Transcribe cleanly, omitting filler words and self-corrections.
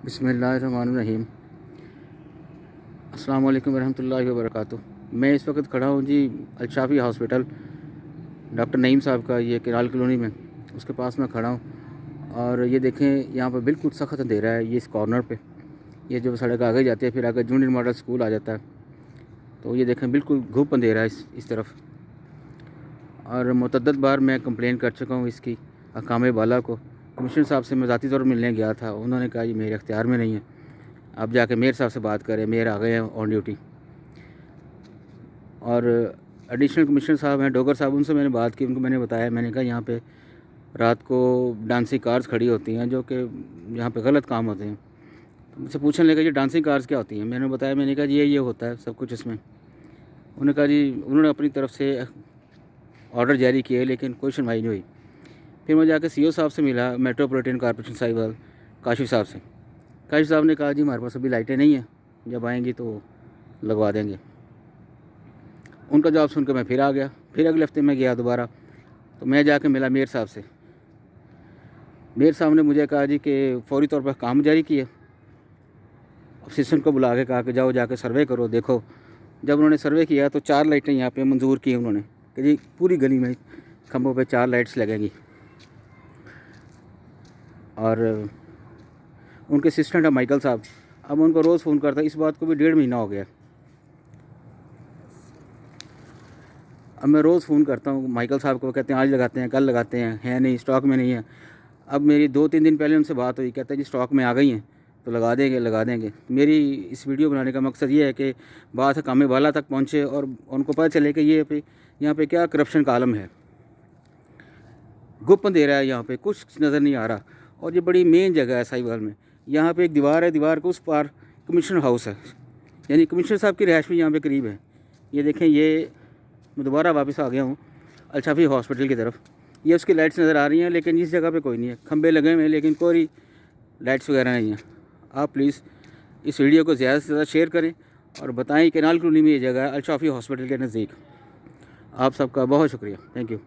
بسم اللہ الرحمن الرحیم۔ السلام علیکم ورحمۃ اللہ وبرکاتہ۔ میں اس وقت کھڑا ہوں جی الشافی ہاسپٹل، ڈاکٹر نعیم صاحب کا، یہ کرال کالونی میں، اس کے پاس میں کھڑا ہوں۔ اور یہ دیکھیں یہاں پہ بالکل سخت اندھیرا ہے، یہ اس کارنر پہ، یہ جو سڑک آگے جاتی ہے پھر آگے جونیئر ماڈل اسکول آ جاتا ہے، تو یہ دیکھیں بالکل گھوپ اندھیرا ہے اس طرف۔ اور متعدد بار میں کمپلین کر چکا ہوں اس کی حکام بالا کو۔ کمشنر صاحب سے میں ذاتی طور پر ملنے گیا تھا، انہوں نے کہا یہ میرے اختیار میں نہیں ہے، آپ جا کے میئر صاحب سے بات کریں، میئر آ گئے ہیں آن ڈیوٹی۔ اور ایڈیشنل کمشنر صاحب ہیں ڈوگر صاحب، ان سے میں نے بات کی، ان کو میں نے بتایا، میں نے کہا یہاں پہ رات کو ڈانسنگ کارز کھڑی ہوتی ہیں جو کہ یہاں پہ غلط کام ہوتے ہیں۔ مجھ سے پوچھنے لگا یہ ڈانسنگ کارز کیا ہوتی ہیں، میں نے بتایا، میں نے کہا جی یہ ہوتا ہے سب کچھ اس میں۔ انہوں نے کہا جی انہوں نے اپنی طرف سے آرڈر جاری کیے لیکن کوئی سنوائی نہیں ہوئی۔ پھر میں جا کے سی او صاحب سے ملا، میٹروپولیٹن کارپوریشن ساہیوال، کاشف صاحب سے۔ کاشف صاحب نے کہا جی ہمارے پاس ابھی لائٹیں نہیں ہیں، جب آئیں گی تو لگوا دیں گے۔ ان کا جواب سن کے میں پھر آ گیا، پھر اگلے ہفتے میں گیا دوبارہ، تو میں جا کے ملا میئر صاحب سے۔ میئر صاحب نے مجھے کہا جی کہ فوری طور پر کام جاری کیے، اسسٹنٹ کو بلا کے کہا کہ جاؤ جا کے سروے کرو دیکھو۔ جب انہوں نے سروے کیا تو 4 لائٹیں یہاں پہ منظور کی انہوں نے کہ جی پوری گلی میں کھمبوں پہ 4 لائٹس لگیں گی۔ اور ان کے اسسٹنٹ ہے مائیکل صاحب، اب ان کو روز فون کرتا ہے، اس بات کو بھی 1.5 مہینہ ہو گیا۔ اب میں روز فون کرتا ہوں مائیکل صاحب کو، کہتے ہیں آج لگاتے ہیں، کل لگاتے ہیں، ہے نہیں اسٹاک میں نہیں ہے۔ اب میری 2-3 دن پہلے ان سے بات ہوئی، کہتے ہیں جی اسٹاک میں آ گئی ہیں تو لگا دیں گے۔ میری اس ویڈیو بنانے کا مقصد یہ ہے کہ بات حکام بالا تک پہنچے اور ان کو پتہ چلے کہ یہاں پہ کیا کرپشن کا عالم ہے۔ گپ اندھیرا ہے، یہاں پہ کچھ نظر نہیں آ رہا، اور یہ بڑی مین جگہ ہے ساہیوال میں۔ یہاں پہ ایک دیوار ہے، دیوار کے اس پار کمشنر ہاؤس ہے، یعنی کمشنر صاحب کی رہائش بھی یہاں پہ قریب ہے۔ یہ دیکھیں، یہ میں دوبارہ واپس آ گیا ہوں الشافی ہاسپٹل کی طرف، یہ اس کی لائٹس نظر آ رہی ہیں لیکن اس جگہ پہ کوئی نہیں ہے، کھمبے لگے ہوئے ہیں لیکن کوئی لائٹس وغیرہ نہیں ہیں۔ آپ پلیز اس ویڈیو کو زیادہ سے زیادہ شیئر کریں اور بتائیں کہ کرال کالونی میں یہ جگہ ہے الشافی ہاسپٹل کے نزدیک۔ آپ سب کا بہت شکریہ، تھینک یو۔